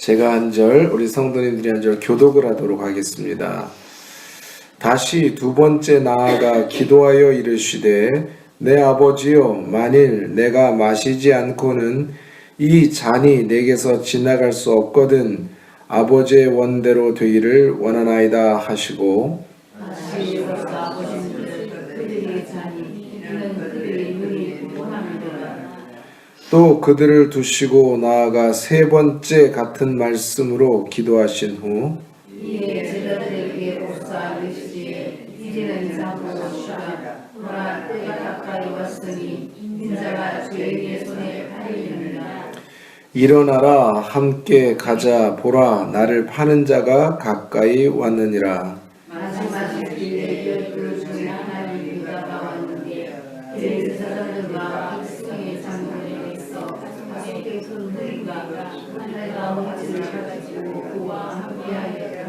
제가 한 절, 우리 성도님들이 한 절 교독을 하도록 하겠습니다. 다시 두 번째 나아가 기도하여 이르시되 내 아버지여, 만일 내가 마시지 않고는 이 잔이 내게서 지나갈 수 없거든 아버지의 원대로 되기를 원하나이다 하시고, 또 그들을 두시고 나아가 세 번째 같은 말씀으로 기도하신 후 이에 제자들에게 복사 이르시되 이제는 잡으시라. 보라, 때가 가까이 왔으니 인자가 죄인의 손에 팔리느니라. 일어나라, 함께 가자. 보라, 나를 파는 자가 가까이 왔느니라. 마지막 길에 열둘 중에 하나님 유다가 왔는데 대제사장들과 백성의 장로에게서 자기의 큰 무리가 하늘과 몽지를 가지고 그와 함께하였다.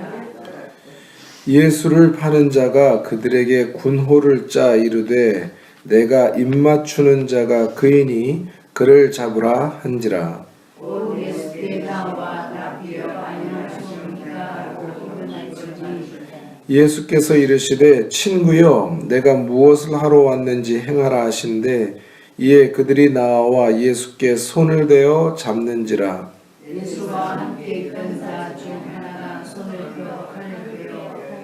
예수를 파는 자가 그들에게 군호를 짜 이르되 내가 입맞추는 자가 그이니 그를 잡으라 한지라. 오 예수께 나와 나비여 안녕하십니까 하고 일어나시니 예수께서 이르시되 친구여, 내가 무엇을 하러 왔는지 행하라 하신대 이에 그들이 나와 예수께 손을 대어 잡는지라. 예수와 함께 있던 자 중 하나가 손을 들어 칼을 들어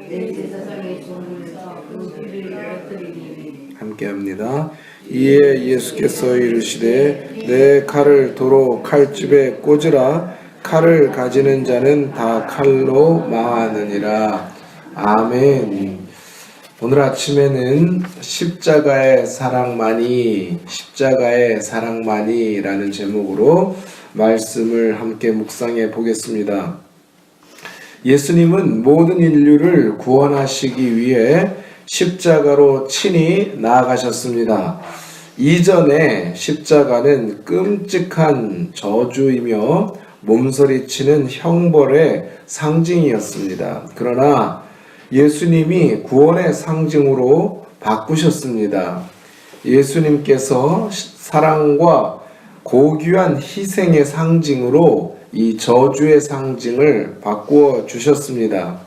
대제사장의 손에서 그 귀를 열어뜨리니 함께합니다. 이에 예수께서 이르시되 내 칼을 도로 칼집에 꽂으라. 칼을 가지는 자는 다 칼로 망하느니라. 아멘. 오늘 아침에는 십자가의 사랑만이 라는 제목으로 말씀을 함께 묵상해 보겠습니다. 예수님은 모든 인류를 구원하시기 위해 십자가로 친히 나아가셨습니다. 이전에 십자가는 끔찍한 저주이며 몸서리치는 형벌의 상징이었습니다. 그러나 예수님이 구원의 상징으로 바꾸셨습니다. 예수님께서 사랑과 고귀한 희생의 상징으로 이 저주의 상징을 바꾸어 주셨습니다.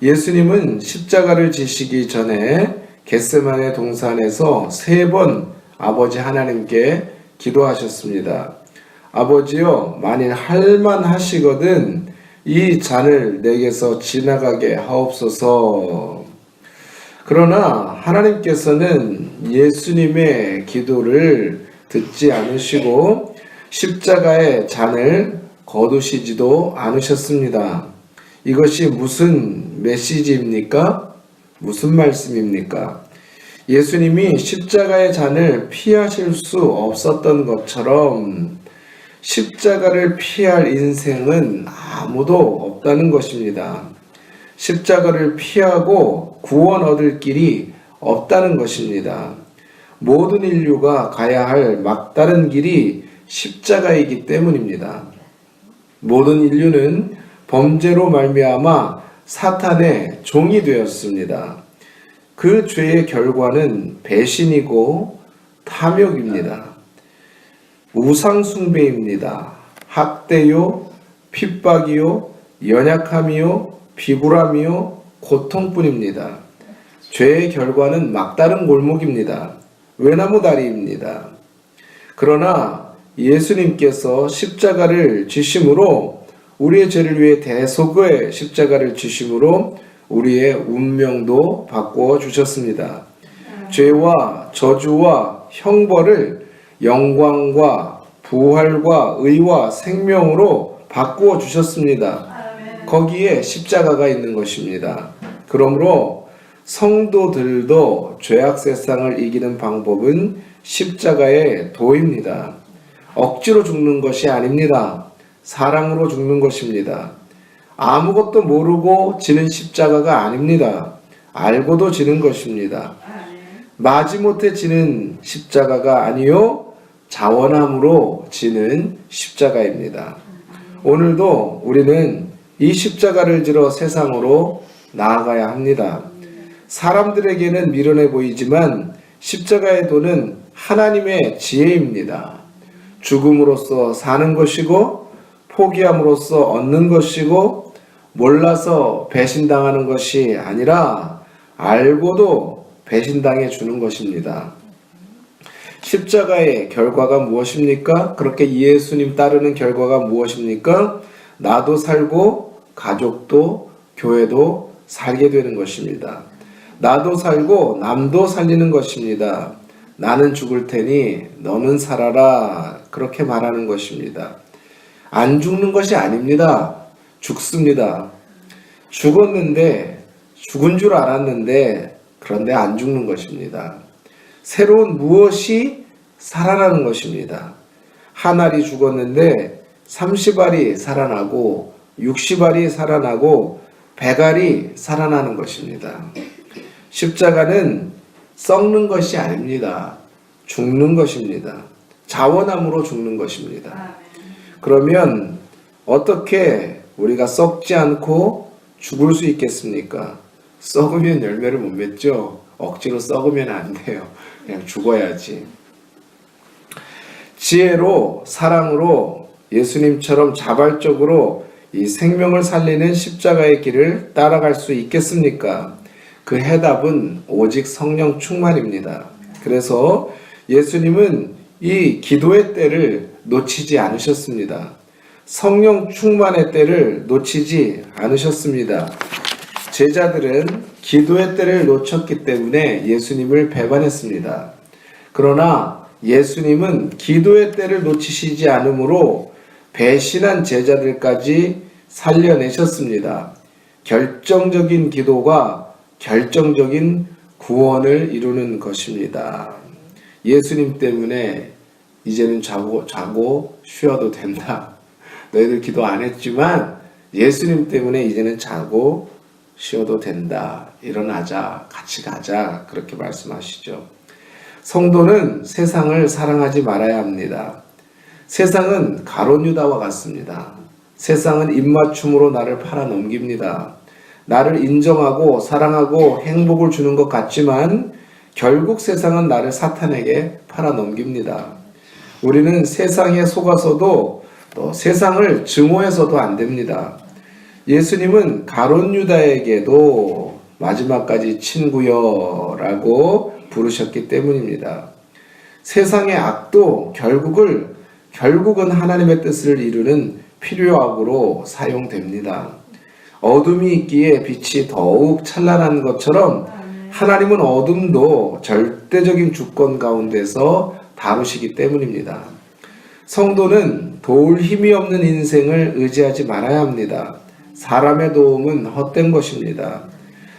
예수님은 십자가를 지시기 전에 겟세마네 동산에서 3번 아버지 하나님께 기도하셨습니다. 아버지여, 만일 할만하시거든 이 잔을 내게서 지나가게 하옵소서. 그러나 하나님께서는 예수님의 기도를 듣지 않으시고 십자가의 잔을 거두시지도 않으셨습니다. 이것이 무슨 메시지입니까? 무슨 말씀입니까? 예수님이 십자가의 잔을 피하실 수 없었던 것처럼 십자가를 피할 인생은 아무도 없다는 것입니다. 십자가를 피하고 구원 얻을 길이 없다는 것입니다. 모든 인류가 가야 할 막다른 길이 십자가이기 때문입니다. 모든 인류는 범죄로 말미암아 사탄의 종이 되었습니다. 그 죄의 결과는 배신이고 탐욕입니다. 우상숭배입니다. 학대요, 핍박이요, 연약함이요, 비굴함이요, 고통뿐입니다. 죄의 결과는 막다른 골목입니다. 외나무다리입니다. 그러나 예수님께서 십자가를 지심으로 우리의 죄를 위해 대속의 십자가를 지심으로 우리의 운명도 바꾸어 주셨습니다. 죄와 저주와 형벌을 영광과 부활과 의와 생명으로 바꾸어 주셨습니다. 거기에 십자가가 있는 것입니다. 그러므로 성도들도 죄악 세상을 이기는 방법은 십자가의 도입니다. 억지로 죽는 것이 아닙니다. 사랑으로 죽는 것입니다. 아무것도 모르고 지는 십자가가 아닙니다. 알고도 지는 것입니다. 마지못해 지는 십자가가 아니요 자원함으로 지는 십자가입니다. 오늘도 우리는 이 십자가를 지러 세상으로 나아가야 합니다. 사람들에게는 미련해 보이지만 십자가의 도는 하나님의 지혜입니다. 죽음으로써 사는 것이고 포기함으로써 얻는 것이고 몰라서 배신당하는 것이 아니라 알고도 배신당해 주는 것입니다. 십자가의 결과가 무엇입니까? 그렇게 예수님 따르는 결과가 무엇입니까? 나도 살고 가족도 교회도 살게 되는 것입니다. 나도 살고 남도 살리는 것입니다. 나는 죽을 테니 너는 살아라. 그렇게 말하는 것입니다. 안 죽는 것이 아닙니다. 죽습니다. 죽었는데 죽은 줄 알았는데 그런데 안 죽는 것입니다. 새로운 무엇이 살아나는 것입니다. 한 알이 죽었는데 30알이 살아나고 60알이 살아나고 100알이 살아나는 것입니다. 십자가는 썩는 것이 아닙니다. 죽는 것입니다. 자원함으로 죽는 것입니다. 그러면 어떻게 우리가 썩지 않고 죽을 수 있겠습니까? 썩으면 열매를 못 맺죠. 억지로 썩으면 안 돼요. 그냥 죽어야지. 지혜로 사랑으로 예수님처럼 자발적으로 이 생명을 살리는 십자가의 길을 따라갈 수 있겠습니까? 그 해답은 오직 성령 충만입니다. 그래서 예수님은 이 기도의 때를 놓치지 않으셨습니다. 성령 충만의 때를 놓치지 않으셨습니다. 제자들은 기도의 때를 놓쳤기 때문에 예수님을 배반했습니다. 그러나 예수님은 기도의 때를 놓치시지 않으므로 배신한 제자들까지 살려내셨습니다. 결정적인 기도가 결정적인 구원을 이루는 것입니다. 예수님 때문에 이제는 자고 쉬어도 된다. 너희들 기도 안 했지만 예수님 때문에 이제는 자고 쉬어도 된다. 일어나자. 같이 가자. 그렇게 말씀하시죠. 성도는 세상을 사랑하지 말아야 합니다. 세상은 가룟 유다와 같습니다. 세상은 입맞춤으로 나를 팔아넘깁니다. 나를 인정하고 사랑하고 행복을 주는 것 같지만 결국 세상은 나를 사탄에게 팔아넘깁니다. 우리는 세상에 속아서도 또 세상을 증오해서도 안 됩니다. 예수님은 가룟 유다에게도 마지막까지 친구여라고 부르셨기 때문입니다. 세상의 악도 결국은 하나님의 뜻을 이루는 필요악으로 사용됩니다. 어둠이 있기에 빛이 더욱 찬란한 것처럼 하나님은 어둠도 절대적인 주권 가운데서 다루시기 때문입니다. 성도는 도울 힘이 없는 인생을 의지하지 말아야 합니다. 사람의 도움은 헛된 것입니다.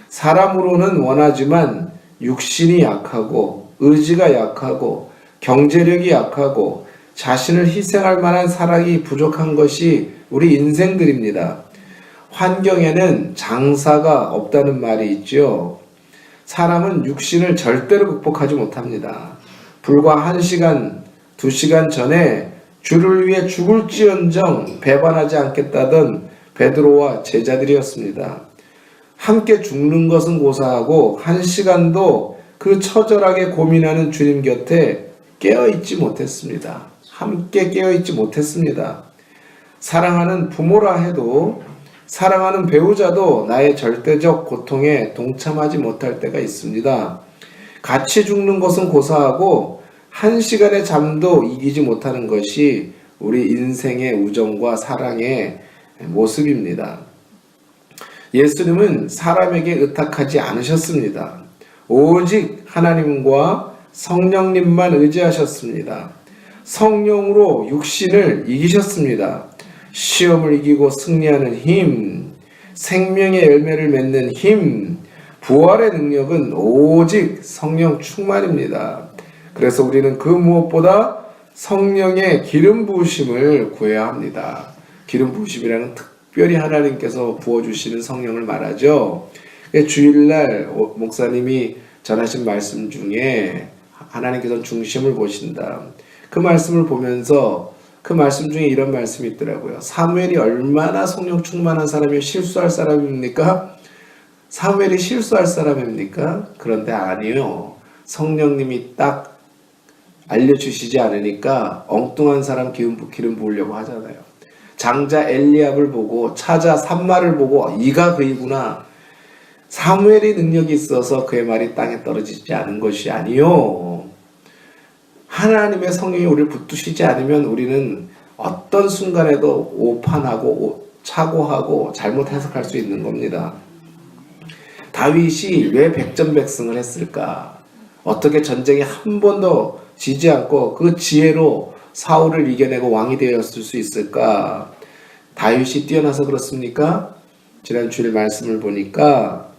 사람으로는 원하지만 육신이 약하고 의지가 약하고 경제력이 약하고 자신을 희생할 만한 사랑이 부족한 것이 우리 인생들입니다. 환경에는 장사가 없다는 말이 있죠. 사람은 육신을 절대로 극복하지 못합니다. 불과 1시간, 2시간 전에 주를 위해 죽을지언정 배반하지 않겠다던 베드로와 제자들이었습니다. 함께 죽는 것은 고사하고 1시간도 그 처절하게 고민하는 주님 곁에 깨어있지 못했습니다. 함께 깨어있지 못했습니다. 사랑하는 부모라 해도 사랑하는 배우자도 나의 절대적 고통에 동참하지 못할 때가 있습니다. 같이 죽는 것은 고사하고 1시간의 잠도 이기지 못하는 것이 우리 인생의 우정과 사랑의 모습입니다. 예수님은 사람에게 의탁하지 않으셨습니다. 오직 하나님과 성령님만 의지하셨습니다. 성령으로 육신을 이기셨습니다. 시험을 이기고 승리하는 힘, 생명의 열매를 맺는 힘, 부활의 능력은 오직 성령 충만입니다. 그래서 우리는 그 무엇보다 성령의 기름 부으심을 구해야 합니다. 기름 부으심이라는 특별히 하나님께서 부어주시는 성령을 말하죠. 주일날 목사님이 전하신 말씀 중에 하나님께서 중심을 보신다. 그 말씀을 보면서 그 말씀 중에 이런 말씀이 있더라고요. 사무엘이 얼마나 성령 충만한 사람이 실수할 사람입니까? 사무엘이 실수할 사람입니까? 그런데 아니요. 성령님이 딱 알려주시지 않으니까 엉뚱한 사람 기름 부으려고 하잖아요. 장자 엘리압을 보고 찾아 산마를 보고 이가 그이구나. 사무엘의 능력이 있어서 그의 말이 땅에 떨어지지 않은 것이 아니요. 하나님의 성령이 우리를 붙드시지 않으면 우리는 어떤 순간에도 오판하고 착오하고 잘못 해석할 수 있는 겁니다. 다윗이 왜 백전백승을 했을까? 어떻게 전쟁에 한 번도 지지 않고 그 지혜로 사울을 이겨내고 왕이 되었을 수 있을까? 다윗이 뛰어나서 그렇습니까? 지난 주일 말씀을 보니까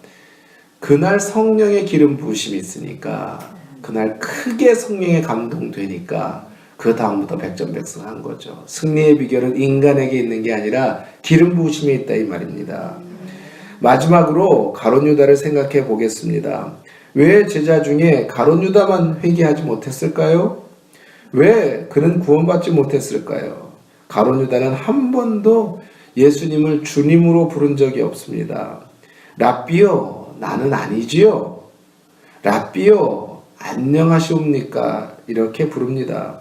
그날 성령의 기름 부으심이 있으니까 그날 크게 성령에 감동되니까 그 다음부터 백전백승한 거죠. 승리의 비결은 인간에게 있는 게 아니라 기름 부으심에 있다 이 말입니다. 마지막으로 가룟 유다를 생각해 보겠습니다. 왜 제자 중에 가룟 유다만 회개하지 못했을까요? 왜 그는 구원받지 못했을까요? 가룟 유다는 한 번도 예수님을 주님으로 부른 적이 없습니다. 랍비요, 나는 아니지요. 랍비요, 안녕하시옵니까? 이렇게 부릅니다.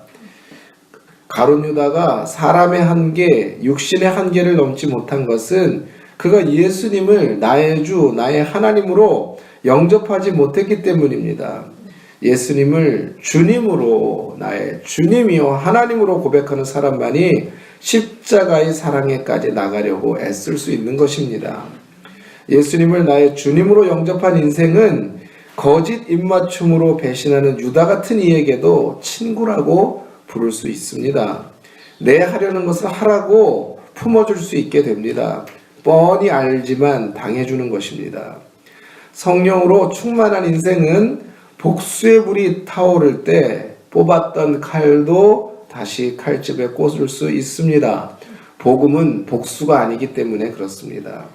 가룟 유다가 사람의 한계, 육신의 한계를 넘지 못한 것은 그가 예수님을 나의 주, 나의 하나님으로 영접하지 못했기 때문입니다. 예수님을 주님으로, 나의 주님이요 하나님으로 고백하는 사람만이 십자가의 사랑에까지 나가려고 애쓸 수 있는 것입니다. 예수님을 나의 주님으로 영접한 인생은 거짓 입맞춤으로 배신하는 유다 같은 이에게도 친구라고 부를 수 있습니다. 내 하려는 것을 하라고 품어줄 수 있게 됩니다. 뻔히 알지만 당해주는 것입니다. 성령으로 충만한 인생은 복수의 불이 타오를 때 뽑았던 칼도 다시 칼집에 꽂을 수 있습니다. 복음은 복수가 아니기 때문에 그렇습니다.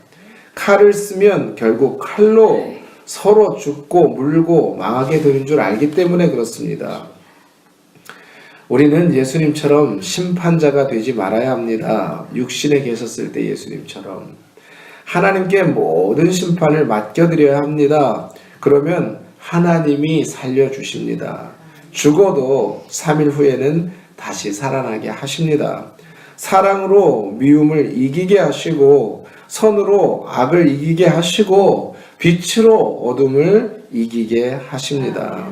칼을 쓰면 결국 칼로 서로 죽고 물고 망하게 되는 줄 알기 때문에 그렇습니다. 우리는 예수님처럼 심판자가 되지 말아야 합니다. 육신에 계셨을 때 예수님처럼 하나님께 모든 심판을 맡겨드려야 합니다. 그러면 하나님이 살려주십니다. 죽어도 3일 후에는 다시 살아나게 하십니다. 사랑으로 미움을 이기게 하시고 선으로 악을 이기게 하시고 빛으로 어둠을 이기게 하십니다.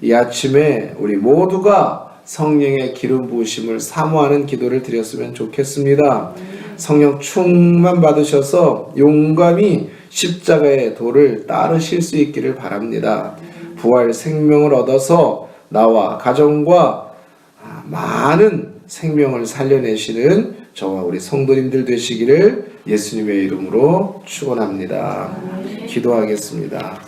이 아침에 우리 모두가 성령의 기름 부으심을 사모하는 기도를 드렸으면 좋겠습니다. 성령 충만 받으셔서 용감히 십자가의 도를 따르실 수 있기를 바랍니다. 부활 생명을 얻어서 나와 가정과 많은 생명을 살려내시는 저와 우리 성도님들 되시기를 예수님의 이름으로 축원합니다. 기도하겠습니다.